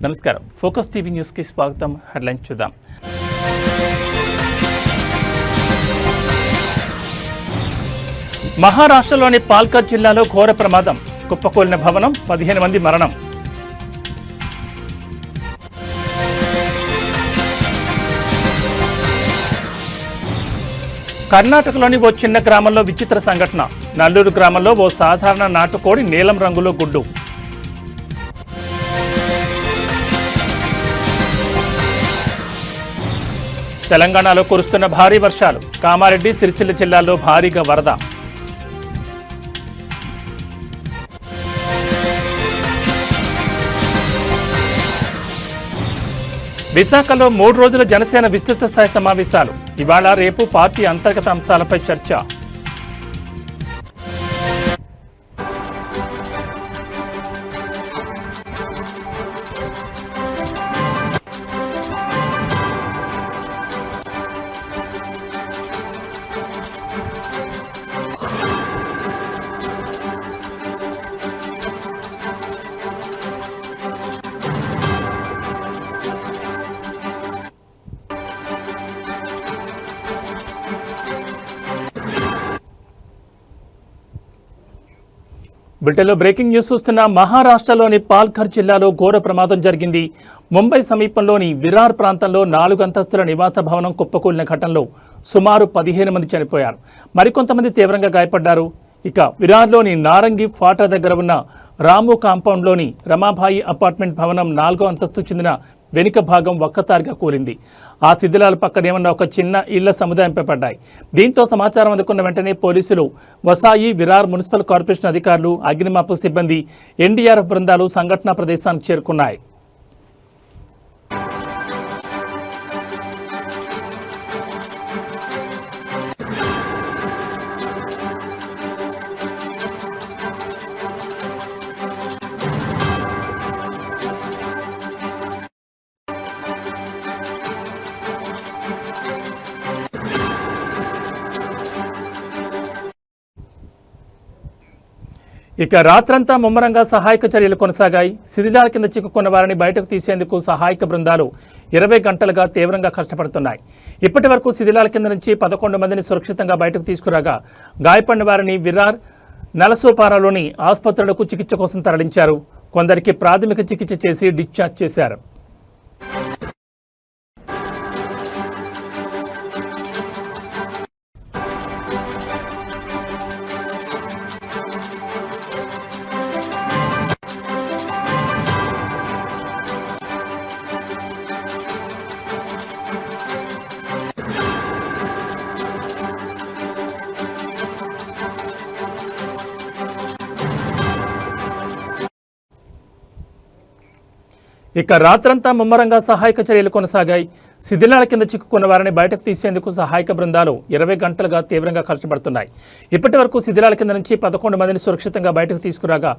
నమస్కారం. Focus TV న్యూస్కి స్వాగతం. హెడ్లైన్స్ చూద్దాం. మహారాష్ట్రలోని పాల్ఘర్ జిల్లాలో ఘోర ప్రమాదం. కుప్పకూలిన భవనం, 15 మంది మరణం. కర్ణాటకలోని ఓ చిన్న గ్రామంలో విచిత్ర సంఘటన. నల్లూరు గ్రామంలో ఓ సాధారణ నాటుకోడి నీలం రంగులో గుడ్డు. తెలంగాణలో కురుస్తున్న భారీ వర్షాలు. కామారెడ్డి, సిరిసిల్ల జిల్లాల్లో భారీగా వరద. విశాఖలో 3 రోజుల జనసేన విస్తృత స్థాయి సమావేశాలు. ఇవాళ రేపు పార్టీ అంతర్గత అంశాలపై చర్చ. బ్రిటన్లో బ్రేకింగ్ న్యూస్ చూస్తున్న మహారాష్ట్రలోని పాల్ఘర్ జిల్లాలో ఘోర ప్రమాదం జరిగింది. ముంబై సమీపంలోని విరార్ ప్రాంతంలో 4 అంతస్తుల నివాస భవనం కుప్పకూలిన ఘటనలో సుమారు 15 మంది చనిపోయారు. మరికొంతమంది తీవ్రంగా గాయపడ్డారు. ఇక విరార్లోని నారంగి ఫాటా దగ్గర ఉన్న రాము కాంపౌండ్లోని రమాబాయి అపార్ట్మెంట్ భవనం 4వ అంతస్తు చెందిన వెనుక భాగం ఒక్కసారిగా కూలింది. ఆ శిథిలాల పక్కనే ఉన్న ఒక చిన్న ఇళ్ల సముదాయంపై పడ్డాయి. దీంతో సమాచారం అందుకున్న వెంటనే పోలీసులు, వసాయి, విరార్ మున్సిపల్ కార్పొరేషన్ అధికారులు, అగ్నిమాపక సిబ్బంది, ఎన్డీఆర్ఎఫ్ బృందాలు సంఘటనా ప్రదేశానికి చేరుకున్నాయి. ఇక రాత్రంతా ముమ్మరంగా సహాయక చర్యలు కొనసాగాయి. శిథిలాల కింద చిక్కుకున్న వారిని బయటకు తీసేందుకు సహాయక బృందాలు 20 గంటలుగా తీవ్రంగా కష్టపడుతున్నాయి. ఇప్పటి వరకు శిథిలాల కింద నుంచి 11 మందిని సురక్షితంగా బయటకు తీసుకురాగా గాయపడిన వారిని విరార్, నలసోపారాలోని ఆసుపత్రులకు చికిత్స కోసం తరలించారు. కొందరికి ప్రాథమిక చికిత్స చేసి డిశ్చార్జ్ చేశారు. ఇక రాత్రంతా ముమ్మరంగా సహాయక చర్యలు కొనసాగాయి. శిథిలాల కింద చిక్కుకున్న వారిని బయటకు తీసేందుకు సహాయక బృందాలు 20 గంటలుగా తీవ్రంగా కష్టపడుతున్నాయి. ఇప్పటి వరకు శిథిలాల కింద నుంచి 11 మందిని సురక్షితంగా బయటకు తీసుకురాగా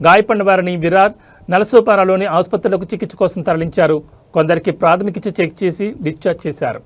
గాయపడిన వారిని విరార్, నలసోపారాలోని ఆసుపత్రులకు చికిత్స కోసం తరలించారు. కొందరికి ప్రాథమిక చికిత్స చేసి డిశ్చార్జ్ చేశారు.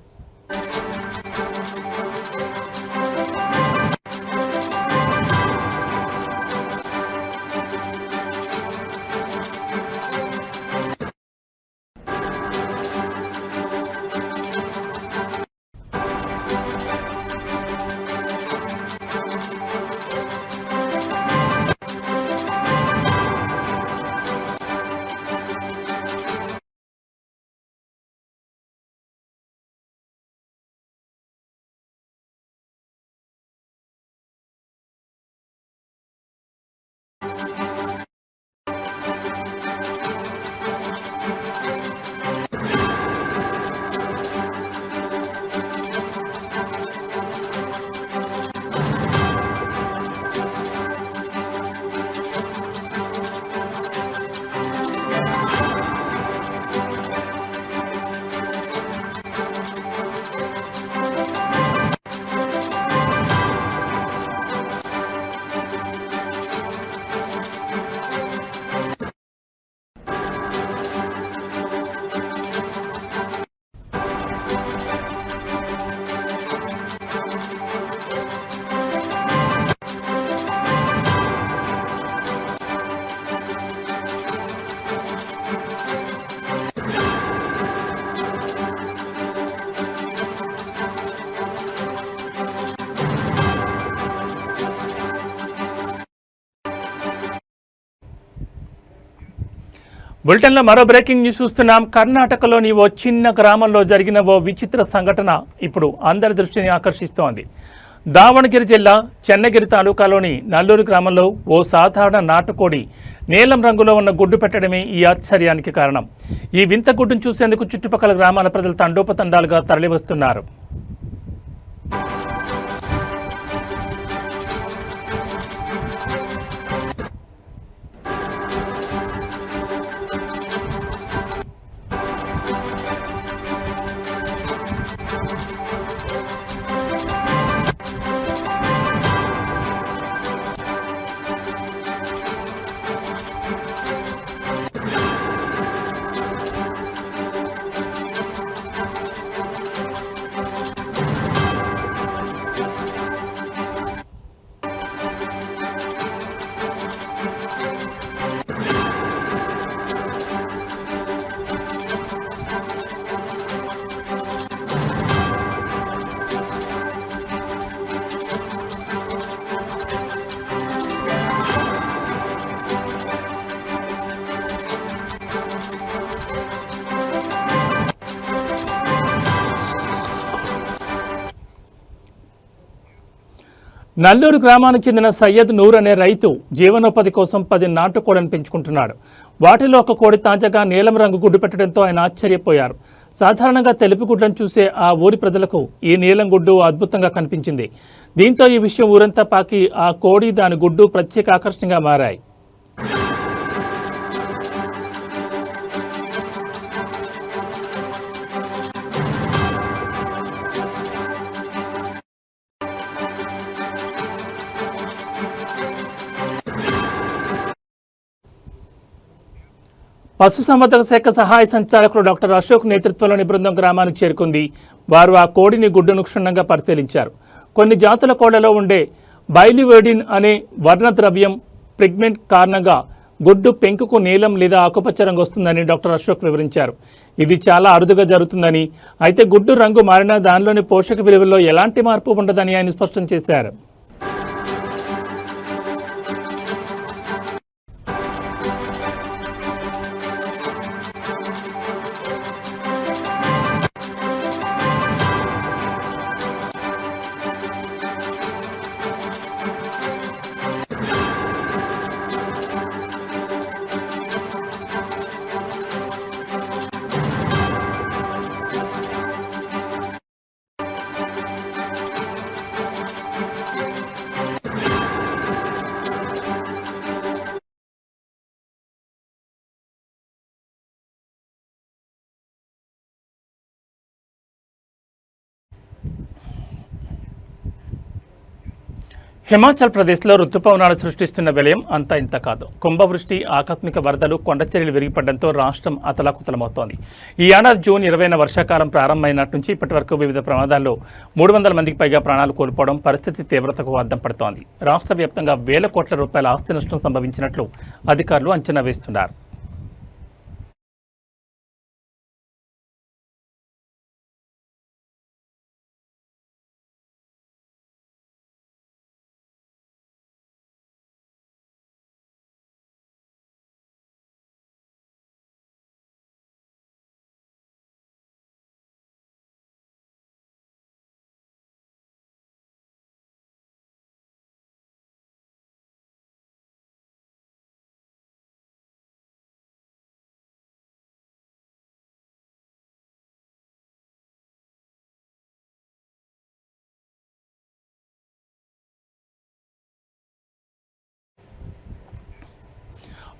బులెటిన్లో మరో బ్రేకింగ్ న్యూస్ చూస్తున్నాం. కర్ణాటకలోని ఓ చిన్న గ్రామంలో జరిగిన ఓ విచిత్ర సంఘటన ఇప్పుడు అందరి దృష్టిని ఆకర్షిస్తోంది. దావణగిరి జిల్లా చెన్నగిరి తాలూకాలోని నల్లూరు గ్రామంలో ఓ సాధారణ నాటుకోడి నీలం రంగులో ఉన్న గుడ్డు పెట్టడమే ఈ ఆశ్చర్యానికి కారణం. ఈ వింత గుడ్డును చూసేందుకు చుట్టుపక్కల గ్రామాల ప్రజలు తండోపతండాలుగా తరలివస్తున్నారు. నల్లూరు గ్రామానికి చెందిన సయ్యద్ నూర్ అనే రైతు జీవనోపాధి కోసం 10 నాటుకోళ్లను పెంచుకుంటున్నాడు. వాటిలో ఒక కోడి తాజాగా నీలం రంగు గుడ్డు పెట్టడంతో ఆయన ఆశ్చర్యపోయారు. సాధారణంగా తెలుపు గుడ్లను చూసే ఆ ఊరి ప్రజలకు ఈ నీలం గుడ్డు అద్భుతంగా కనిపించింది. దీంతో ఈ విషయం ఊరంతా పాకి ఆ కోడి దాని గుడ్డు ప్రత్యేక ఆకర్షణగా మారాయి. పశుసంవర్ధక శాఖ సహాయ సంచాలకులు డాక్టర్ అశోక్ నేతృత్వంలోని బృందం గ్రామానికి చేరుకుంది. వారు ఆ కోడిని గుడ్డును క్షుణ్ణంగా పరిశీలించారు. కొన్ని జాతుల కోళ్లలో ఉండే బైలివేడిన్ అనే వర్ణద్రవ్యం ప్రిగ్మెంట్ కారణంగా గుడ్డు పెంకుకు నీలం లేదా ఆకుపచ్చ రంగు వస్తుందని డాక్టర్ అశోక్ వివరించారు. ఇది చాలా అరుదుగా జరుగుతుందని, అయితే గుడ్డు రంగు మారినా దానిలోని పోషక విలువల్లో ఎలాంటి మార్పు ఉండదని ఆయన స్పష్టం చేశారు. హిమాచల్ ప్రదేశ్లో రుతుపవనాలు సృష్టిస్తున్న విలయం అంతా ఇంత కాదు. కుంభవృష్టి, ఆకస్మిక వరదలు, కొండచర్యలు విరిగిపడడంతో రాష్ట్రం అతలాకుతలమవుతోంది. ఈ ఏడాది జూన్ 20న వర్షాకాలం ప్రారంభమైనట్టు నుంచి ఇప్పటి వరకు వివిధ ప్రమాదాల్లో 300 మందికి పైగా ప్రాణాలు కోల్పోవడం పరిస్థితి తీవ్రతకు అద్దం పడుతోంది. రాష్ట్ర వ్యాప్తంగా వేల కోట్ల రూపాయల ఆస్తి నష్టం సంభవించినట్లు అధికారులు అంచనా వేస్తున్నారు.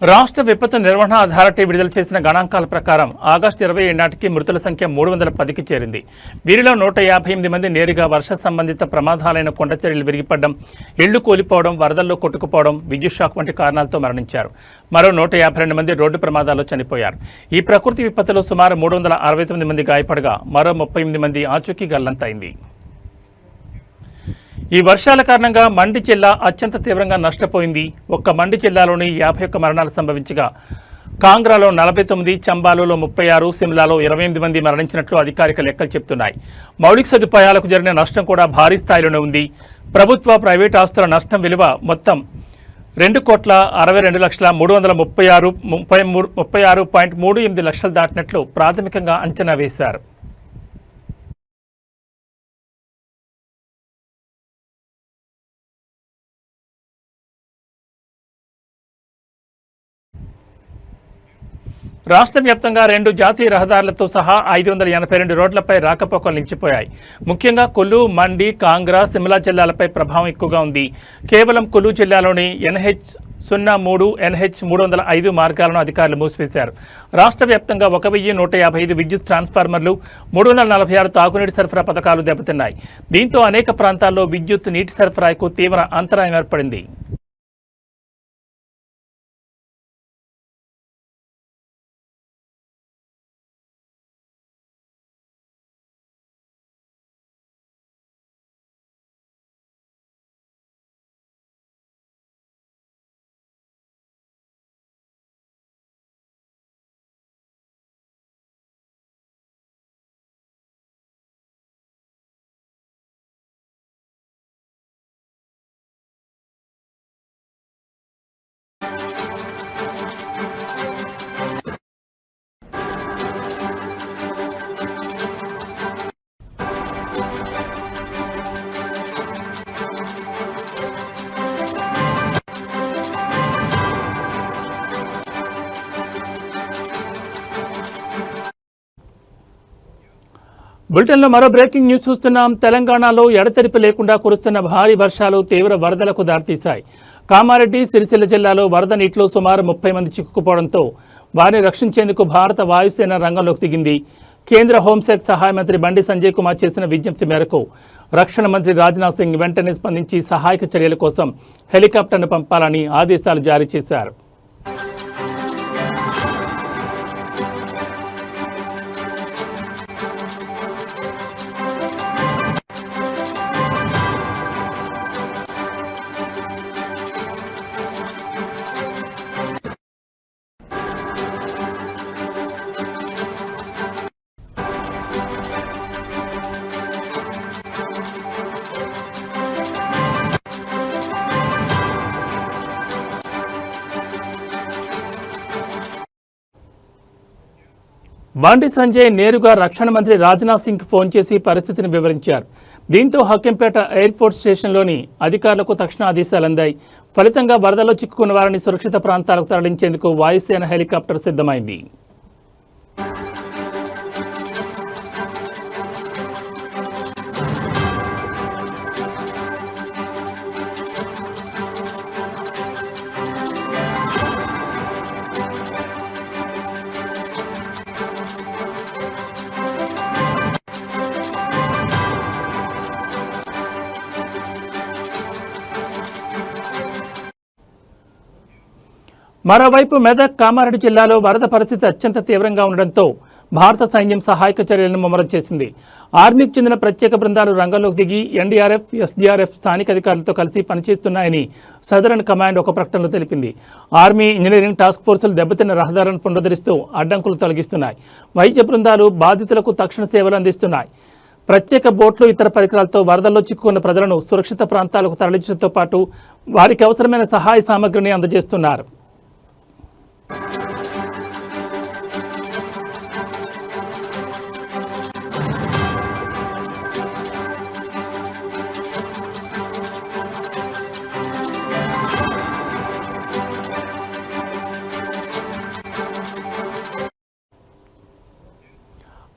రాష్ట్ర విపత్తు నిర్వహణ అథారిటీ విడుదల చేసిన గణాంకాల ప్రకారం ఆగస్టు 27 నాటికి మృతుల సంఖ్య 310కి చేరింది. వీరిలో 158 మంది నేరుగా వర్ష సంబంధిత ప్రమాదాలైన కొండచర్యలు విరిగిపడడం, ఇళ్లు కూలిపోవడం, వరదల్లో కొట్టుకుపోవడం, విద్యుత్ షాక్ వంటి కారణాలతో మరణించారు. మరో 152 మంది రోడ్డు ప్రమాదాల్లో చనిపోయారు. ఈ ప్రకృతి విపత్తులో సుమారు 369 మంది గాయపడగా మరో 38 మంది ఆచూకీ గల్లంతైంది. ఈ వర్షాల కారణంగా మండి జిల్లా అత్యంత తీవ్రంగా నష్టపోయింది. ఒక్క మండి జిల్లాలోని 51 మరణాలు సంభవించగా కాంగ్రాలో 49, చంబాలో 36, సిమ్లాలో 28 మంది మరణించినట్లు అధికారిక లెక్కలు చెబుతున్నాయి. మౌలిక సదుపాయాలకు జరిగిన నష్టం కూడా భారీ స్థాయిలోనే ఉంది. ప్రభుత్వ, ప్రైవేట్ ఆస్తుల నష్టం విలువ మొత్తం 2,62,336,36.38 లక్షలు దాటినట్లు ప్రాథమికంగా అంచనా వేశారు. రాష్ట్ర వ్యాప్తంగా 2 జాతీయ రహదారులతో సహా 582 రోడ్లపై రాకపోకలు నిలిచిపోయాయి. ముఖ్యంగా కులు, మండి, కాంగ్రా, సిమ్లా జిల్లాలపై ప్రభావం ఎక్కువగా ఉంది. కేవలం కులు జిల్లాలోని NH03, NH305 మార్గాలను అధికారులు మూసివేశారు. రాష్ట్ర వ్యాప్తంగా 1,155 విద్యుత్ ట్రాన్స్ఫార్మర్లు, 346 తాగునీటి సరఫరా పథకాలు దెబ్బతిన్నాయి. దీంతో అనేక ప్రాంతాల్లో విద్యుత్, నీటి సరఫరాకు తీవ్ర అంతరాయం ఏర్పడింది. బులెటిన్లో మరో బ్రేకింగ్ న్యూస్ చూస్తున్నాం. తెలంగాణలో ఎడతెరిపి లేకుండా కురుస్తున్న భారీ వర్షాలు తీవ్ర వరదలకు దారితీశాయి. కామారెడ్డి, సిరిసిల్ల జిల్లాలో వరద నీటిలో సుమారు 30 మంది చిక్కుకుపోవడంతో వారిని రక్షించేందుకు భారత వాయుసేన రంగంలోకి దిగింది. కేంద్ర హోంశాఖ సహాయ మంత్రి బండి సంజయ్ కుమార్ చేసిన విజ్ఞప్తి మేరకు రక్షణ మంత్రి రాజ్నాథ్ సింగ్ వెంటనే స్పందించి సహాయక చర్యల కోసం హెలికాప్టర్ను పంపాలని ఆదేశాలు జారీ చేశారు. బండి సంజయ్ నేరుగా రక్షణ మంత్రి రాజ్నాథ్ సింగ్ ఫోన్ చేసి పరిస్థితిని వివరించారు. దీంతో హక్కింపేట ఎయిర్ఫోర్స్ స్టేషన్లోని అధికారులకు తక్షణ ఆదేశాలు అందాయి. ఫలితంగా వరదలో చిక్కుకున్న వారిని సురక్షిత ప్రాంతాలకు తరలించేందుకు వాయుసేన హెలికాప్టర్ సిద్ధమైంది. మరోవైపు మెదక్, కామారెడ్డి జిల్లాలో వరద పరిస్థితి అత్యంత తీవ్రంగా ఉండడంతో భారత సైన్యం సహాయక చర్యలను ముమ్మరం చేసింది. ఆర్మీకి చెందిన ప్రత్యేక బృందాలు రంగంలోకి దిగి ఎన్డీఆర్ఎఫ్, ఎస్డీఆర్ఎఫ్ స్థానిక అధికారులతో కలిసి పనిచేస్తున్నాయని సదరన్ కమాండ్ ఒక ప్రకటనలో తెలిపింది. ఆర్మీ, ఇంజనీరింగ్ టాస్క్ ఫోర్సులు దెబ్బతిన్న రహదారులను పునరుద్ధరిస్తూ అడ్డంకులు తొలగిస్తున్నాయి. వైద్య బృందాలు బాధితులకు తక్షణ సేవలు అందిస్తున్నాయి. ప్రత్యేక బోట్లు, ఇతర పరికరాలతో వరదల్లో చిక్కుకున్న ప్రజలను సురక్షిత ప్రాంతాలకు తరలించడంతో పాటు వారికి అవసరమైన సహాయ సామగ్రిని అందజేస్తున్నారు.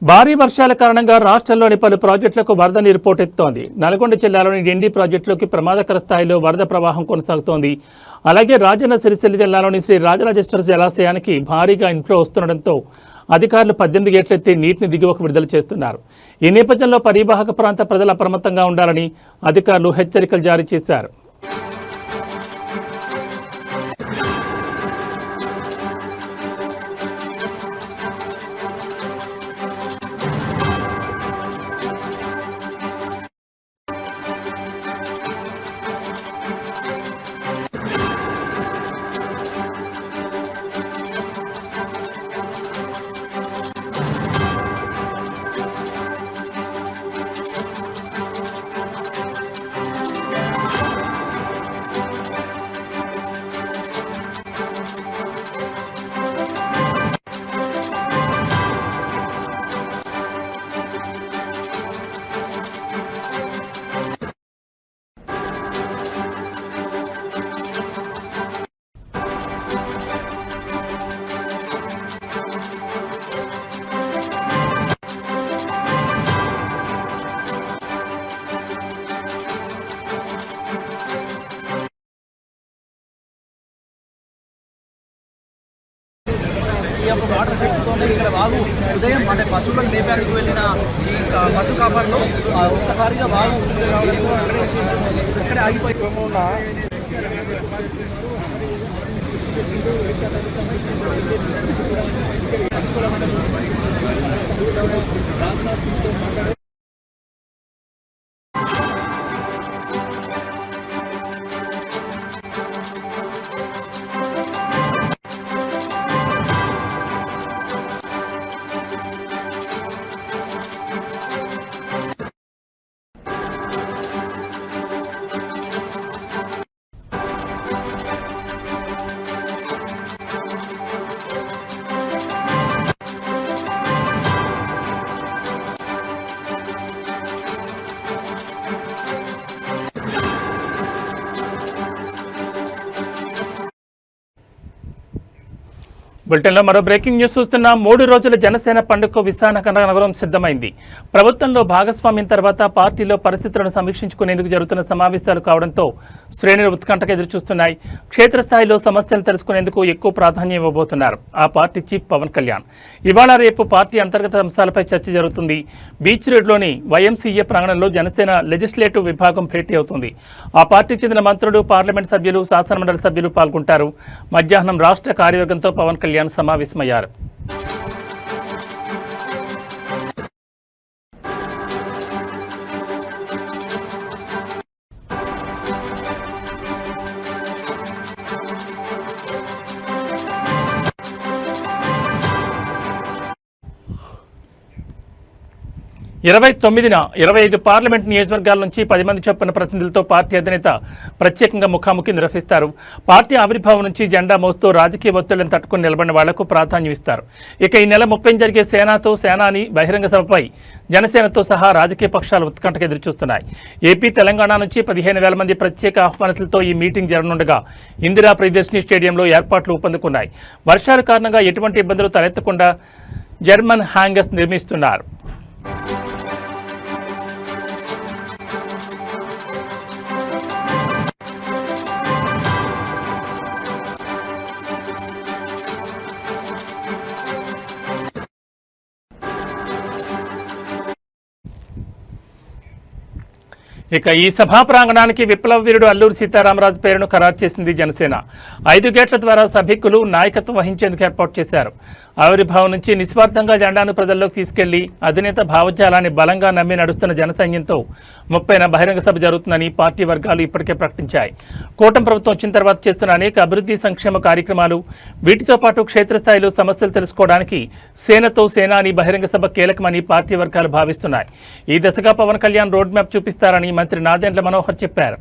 భారీ వర్షాల కారణంగా రాష్ట్రంలోని పలు ప్రాజెక్టులకు వరద నీరు పోటెత్తుతోంది. నల్గొండ జిల్లాలోని డిండి ప్రాజెక్టులోకి ప్రమాదకర స్థాయిలో వరద ప్రవాహం కొనసాగుతోంది. అలాగే రాజన్న సిరిసిల్ల జిల్లాలోని శ్రీ రాజరాజేశ్వర జలాశయానికి భారీగా ఇన్ఫ్లో వస్తుండటంతో అధికారులు 18 గేట్లెత్తి నీటిని దిగువకు విడుదల చేస్తున్నారు. ఈ నేపథ్యంలో పరివాహక ప్రాంత ప్రజలు అప్రమత్తంగా ఉండాలని అధికారులు హెచ్చరికలు జారీ చేశారు. ఉదయం అంటే పశువులను మేపేందుకు వెళ్ళిన ఈ పశు కాపర్లు ఒక్కసారిగా బాగా ఊపిరి రావడంతో ఇక్కడే ఆగిపోయి బులెటిన్లో మరో బ్రేకింగ్ న్యూస్ చూస్తున్నాం. 3 రోజుల జనసేన పండుగకు విశాఖ నగరం సిద్ధమైంది. ప్రభుత్వంలో భాగస్వామ్యం తర్వాత పార్టీలో పరిస్థితులను సమీక్షించుకునేందుకు జరుగుతున్న సమావేశాలు కావడంతో శ్రేణులు ఉత్కంఠకు ఎదురుచూస్తున్నాయి. క్షేత్రస్థాయిలో సమస్యలు తెలుసుకునేందుకు ఎక్కువ ప్రాధాన్యం ఇవ్వబోతున్నారు ఆ పార్టీ చీఫ్ పవన్ కళ్యాణ్. ఇవాళ రేపు పార్టీ అంతర్గత అంశాలపై చర్చ జరుగుతుంది. బీచ్ రోడ్లోని వైఎంసీఏ ప్రాంగణంలో జనసేన లెజిస్లేటివ్ విభాగం భేటీ అవుతుంది. ఆ పార్టీకి చెందిన మంత్రులు, పార్లమెంట్ సభ్యులు, శాసనమండలి సభ్యులు పాల్గొంటారు. మధ్యాహ్నం రాష్ట్ర కార్యవర్గంతో పవన్ కళ్యాణ్ సమావేశమయ్యారు. 29న 25 పార్లమెంట్ నియోజకవర్గాల నుంచి 10 మంది చొప్పున ప్రతినిధులతో పార్టీ అధినేత ప్రత్యేకంగా ముఖాముఖి నిర్వహిస్తారు. పార్టీ ఆవిర్భావం నుంచి జెండా మోస్తూ రాజకీయ ఒత్తిళ్లను తట్టుకుని నిలబడిన వాళ్లకు ప్రాధాన్యం ఇస్తారు. ఇక ఈ నెల 30 జరిగే సేనాని బహిరంగ సభపై జనసేనతో సహా రాజకీయ పక్షాలు ఉత్కంఠకు ఎదురుచూస్తున్నాయి. ఏపీ, తెలంగాణ నుంచి 15,000 మంది ప్రత్యేక ఆహ్వానితులతో ఈ మీటింగ్ జరగనుండగా ఇందిరా ప్రియదర్శిని స్టేడియంలో ఏర్పాట్లు ఊపందుకున్నాయి. వర్షాల కారణంగా ఎటువంటి ఇబ్బందులు తలెత్తకుండా జర్మన్ హ్యాంగర్స్ నిర్మిస్తున్నారు. ఇక ఈ సభా ప్రాంగణానికి విప్లవ వీరుడు అల్లూరి సీతారామరాజు పేరును ఖరారు చేసింది జనసేన. 5 గేట్ల ద్వారా సభికులు నాయకత్వం వహించేందుకు ఏర్పాటు చేశారు. ఆవిర్భావం నుంచి నిస్వార్థంగా జెండాను ప్రజల్లోకి తీసుకెళ్లి అధినేత భావజాలాన్ని బలంగా నమ్మి నడుస్తున్న జనసైన్యంతో 30న బహిరంగ సభ జరుగుతుందని పార్టీ వర్గాలు ఇప్పటికే ప్రకటించాయి. కూటమి ప్రభుత్వం వచ్చిన తర్వాత చేస్తున్న అనేక అభివృద్ధి సంక్షేమ కార్యక్రమాలు, వీటితో పాటు క్షేత్రస్థాయిలో సమస్యలు తెలుసుకోవడానికి సేనాని బహిరంగ సభ కీలకమని పార్టీ వర్గాలు భావిస్తున్నాయి. ఈ దశగా పవన్ కళ్యాణ్ రోడ్ మ్యాప్ చూపిస్తారని మంత్రి నాదెండ్ల మనోహర్ చెప్పారు.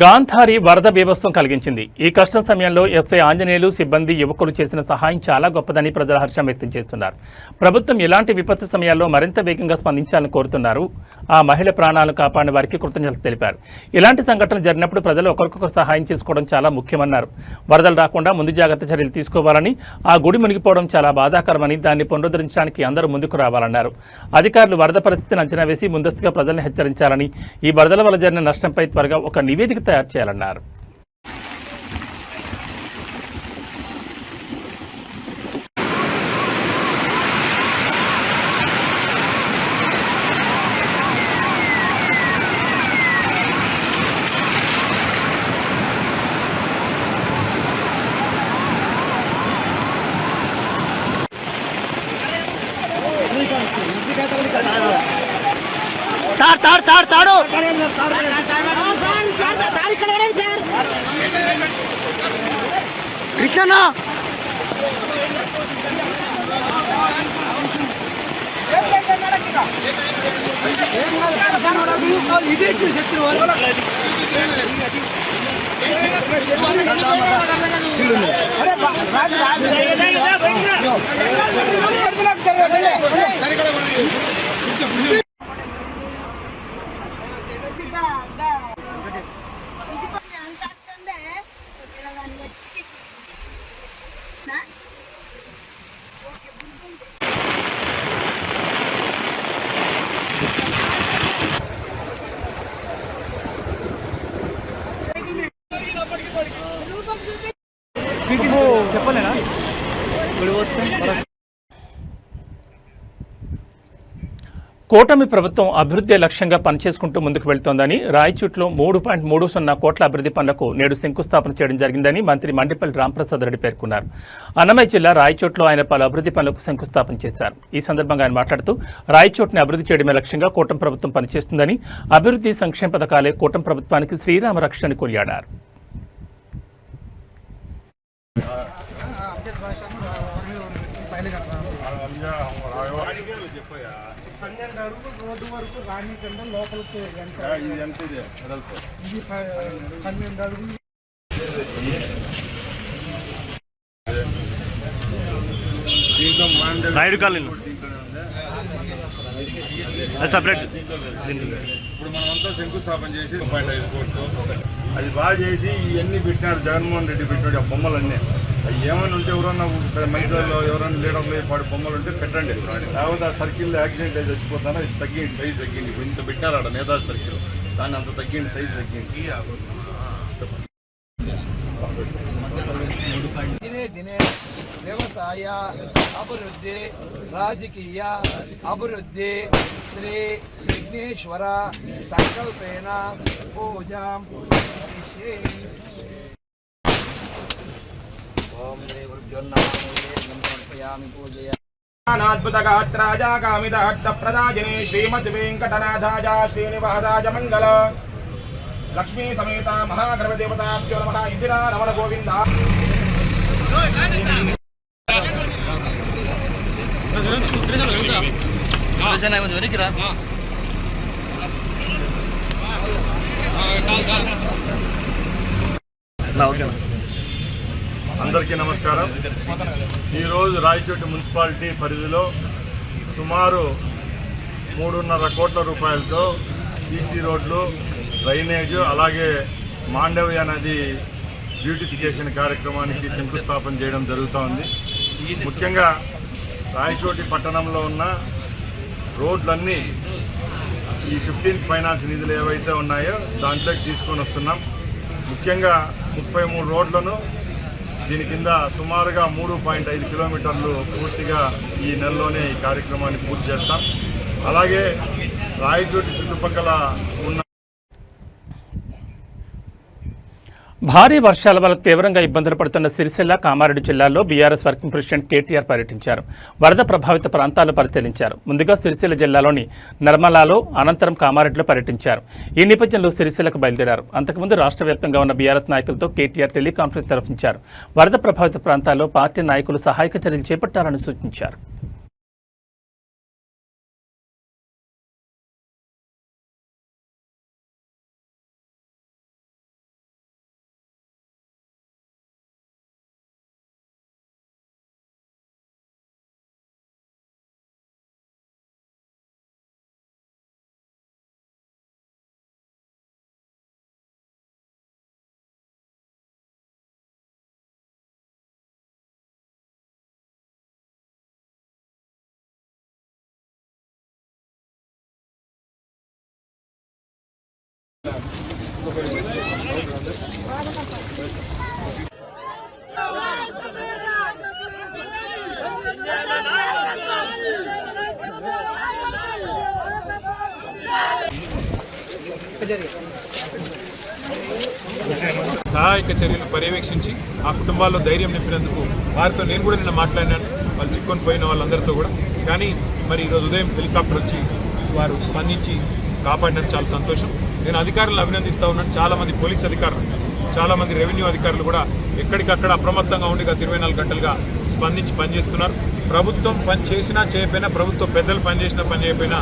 గాంధారి వరద బీభత్సం కలిగించింది. ఈ కష్టం సమయంలో ఎస్ఐ ఆంజనేయులు, సిబ్బంది, యువకులు చేసిన సహాయం చాలా గొప్పదని ప్రజలు హర్షం వ్యక్తం చేస్తున్నారు. ప్రభుత్వం ఇలాంటి విపత్తు సమయాల్లో మరింత వేగంగా స్పందించాలని కోరుతున్నారు. ఆ మహిళ ప్రాణాలను కాపాడిన వారికి కృతజ్ఞతలు తెలిపారు. ఇలాంటి సంఘటనలు జరిగినప్పుడు ప్రజలు ఒకరికొకరు సహాయం చేసుకోవడం చాలా ముఖ్యమన్నారు. వరదలు రాకుండా ముందు జాగ్రత్త చర్యలు తీసుకోవాలని, ఆ గుడి మునిగిపోవడం చాలా బాధాకరమని, దాన్ని పునరుద్ధరించడానికి అందరూ ముందుకు రావాలన్నారు. అధికారులు వరద పరిస్థితిని అంచనా వేసి ముందస్తుగా ప్రజలను హెచ్చరించాలని, ఈ వరదల వల్ల జరిగిన నష్టంపై త్వరగా ఒక నివేదిక తయారు చేయాలన్నారు. తాడు కృష్ణ ఇదే చెప్తున్నారు. కూటమి ప్రభుత్వం అభివృద్ధి లక్ష్యంగా పనిచేసుకుంటూ ముందుకు వెళ్తోందని రాయచూట్లో 3.30 కోట్ల అభివృద్ధి పనులకు నేడు శంకుస్థాపన చేయడం జరిగిందని మంత్రి మండిపల్లి రాంప్రసాద్ రెడ్డి పేర్కొన్నారు. అన్నమయ్య జిల్లా రాయచోట్లో ఆయన పలు అభివృద్ధి పనులకు శంకుస్థాపన చేశారు. ఈ సందర్భంగా ఆయన మాట్లాడుతూ రాయచోట్ని అభివృద్ధి చేయడమే లక్ష్యంగా కూటమి ప్రభుత్వం పనిచేస్తుందని, అభివృద్ధి సంక్షేమ పథకాలే కూటమి ప్రభుత్వానికి శ్రీరామ రక్షణని కొనియాడారు. రోడ్డు వరకు రాణి కంటే లోపలికి ఇది 12 అడుగులు. Naidu colony separate. ఇప్పుడు మనమంతా శంకుస్థాపన చేసి 1.5 కోట్లు అది బాగా చేసి ఇవన్నీ పెట్టినారు. జగన్మోహన్ రెడ్డి పెట్టాడు ఆ బొమ్మలన్నీ. అవి ఏమైనా ఉంటే ఎవరన్నా మంచి వాళ్ళు ఎవరైనా లీడర్లు పాడు బొమ్మలు ఉంటే పెట్టండి. లేకపోతే ఆ సర్కిల్లో యాక్సిడెంట్ అయితే చచ్చిపోతానో ఇది తగ్గింది, సైజు తగ్గింది. ఇంత పెట్టారు ఆడ నేతాజీ సర్కిల్, దాన్ని అంత తగ్గింది, సైజు తగ్గింది. దినే వ్యవసాయ అభివృద్ధి, రాజకీయ అభివృద్ధి శ్రీ విఘ్నేశ్వర సంకల్పేన పూజాం ఓం శ్రీ గురుభ్యో నమః పూజయ అద్భుతగాత్రాజ కామితార్థప్రదాజిని శ్రీమద్వేంకటనాథాజ శ్రీనివాసాజ మంగళ లక్ష్మీ సమేత మహాగణపతిదేవతాభ్యో నమః. ఇందిరా రమణ గోవింద. అందరికీ నమస్కారం. ఈరోజు రాయచోటి మున్సిపాలిటీ పరిధిలో సుమారు 3.5 కోట్ల రూపాయలతో సీసీ రోడ్లు, డ్రైనేజు, అలాగే మాండవ్య నది బ్యూటిఫికేషన్ కార్యక్రమానికి శంకుస్థాపన చేయడం జరుగుతూ ఉంది. ముఖ్యంగా రాయచోటి పట్టణంలో ఉన్న రోడ్లన్నీ ఈ 15th ఫైనాన్స్ నిధులు ఏవైతే ఉన్నాయో దాంట్లోకి తీసుకొని వస్తున్నాం. ముఖ్యంగా 33 రోడ్లను దీని కింద సుమారుగా 3.5 కిలోమీటర్లు పూర్తిగా ఈ నెలలోనే ఈ కార్యక్రమాన్ని పూర్తి చేస్తాం. అలాగే రాయచోటి చుట్టుపక్కల ఉన్న భారీ వర్షాల వల్ల తీవ్రంగా ఇబ్బందులు పడుతున్న సిరిసిల్ల, కామారెడ్డి జిల్లాల్లో బీఆర్ఎస్ వర్కింగ్ ప్రెసిడెంట్ కేటీఆర్ పర్యటించారు. వరద ప్రభావిత ప్రాంతాలను పరిశీలించారు. ముందుగా సిరిసిల్ల జిల్లాలోని నర్మలాలో, అనంతరం కామారెడ్డిలో పర్యటించారు. ఈ నేపథ్యంలో సిరిసిల్లకు బయలుదేరారు. అంతకుముందు రాష్ట్ర వ్యాప్తంగా ఉన్న బీఆర్ఎస్ నాయకులతో కేటీఆర్ టెలికాన్ఫరెన్స్ నిర్వహించారు. వరద ప్రభావిత ప్రాంతాల్లో పార్టీ నాయకులు సహాయక చర్యలు చేపట్టాలని సూచించారు. సహాయక చర్యలు పర్యవేక్షించి ఆ కుటుంబాల్లో ధైర్యం నింపినందుకు వారితో నేను కూడా నిన్న మాట్లాడినాను. వాళ్ళు చిక్కుకొని పోయిన వాళ్ళందరితో కూడా. కానీ మరి ఈరోజు ఉదయం హెలికాప్టర్ వచ్చి వారు స్పందించి కాపాడినందుకు చాలా సంతోషం. నేను అధికారులను అభినందిస్తూ ఉన్నాను. చాలామంది పోలీస్ అధికారులు, చాలామంది రెవెన్యూ అధికారులు కూడా ఎక్కడికక్కడ అప్రమత్తంగా ఉండి గత 24 గంటలుగా స్పందించి పనిచేస్తున్నారు. ప్రభుత్వం పని చేసినా చేయకపోయినా, ప్రభుత్వ పెద్దలు పనిచేసినా పని చేయకపోయినా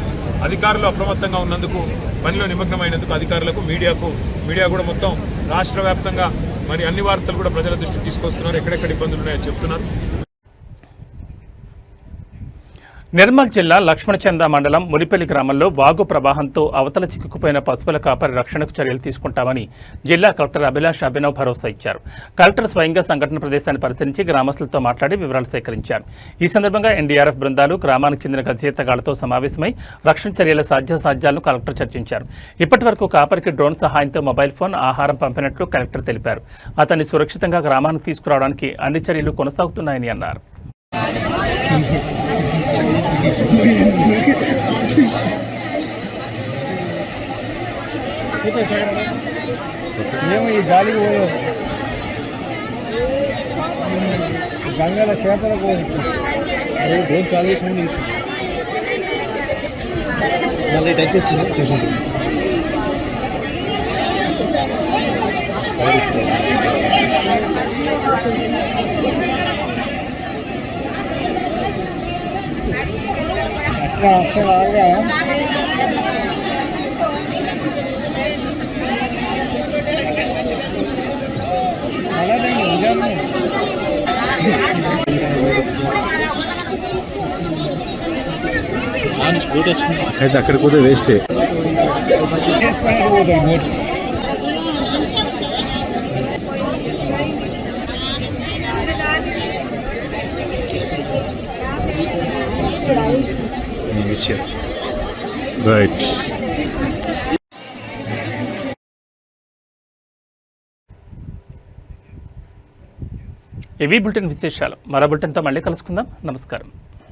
అధికారులు అప్రమత్తంగా ఉన్నందుకు, పనిలో నిమగ్నమైనందుకు అధికారులకు, మీడియా కూడా మొత్తం రాష్ట్ర వ్యాప్తంగా మరి అన్ని వార్తలు కూడా ప్రజల దృష్టికి తీసుకొస్తున్నారు. ఎక్కడెక్కడ ఇబ్బందులు ఉన్నాయో చెప్తున్నారు. నిర్మల్ జిల్లా లక్ష్మణచంద మండలం మునిపల్లి గ్రామంలో వాగు ప్రవాహంతో అవతల చిక్కుకుపోయిన పశువుల కాపరి రక్షణకు చర్యలు తీసుకుంటామని జిల్లా కలెక్టర్ అభిలాష్ అభినవ్ భరోసా ఇచ్చారు. కలెక్టర్ స్వయంగా సంఘటన ప్రదేశాన్ని పరిశీలించి గ్రామస్తులతో మాట్లాడి వివరాలు సేకరించారు. ఈ సందర్భంగా ఎన్డీఆర్ఎఫ్ బృందాలు, గ్రామానికి చెందిన గజేతగాళ్లతో సమావేశమై రక్షణ చర్యల సాధ్యాసాధ్యాలను కలెక్టర్ చర్చించారు. ఇప్పటి వరకు కాపరికి డ్రోన్ సహాయంతో మొబైల్ ఫోన్, ఆహారం పంపినట్లు కలెక్టర్ తెలిపారు. అతన్ని సురక్షితంగా గ్రామానికి తీసుకురావడానికి అన్ని చర్యలు కొనసాగుతున్నాయని అన్నారు. ఏమో ఈ గాలికి పోయో గంగల చేపలకు అదే డోన్ చాలు చేసిన మళ్ళీ టచ్ చేస్తుంది అసలు ఆగా అయితే అక్కడికి పోతే వేస్టే రైట్. ఇవి బులెటిన్ విశేషాలు. మరో బులెటిన్తో మళ్ళీ కలుసుకుందాం. నమస్కారం.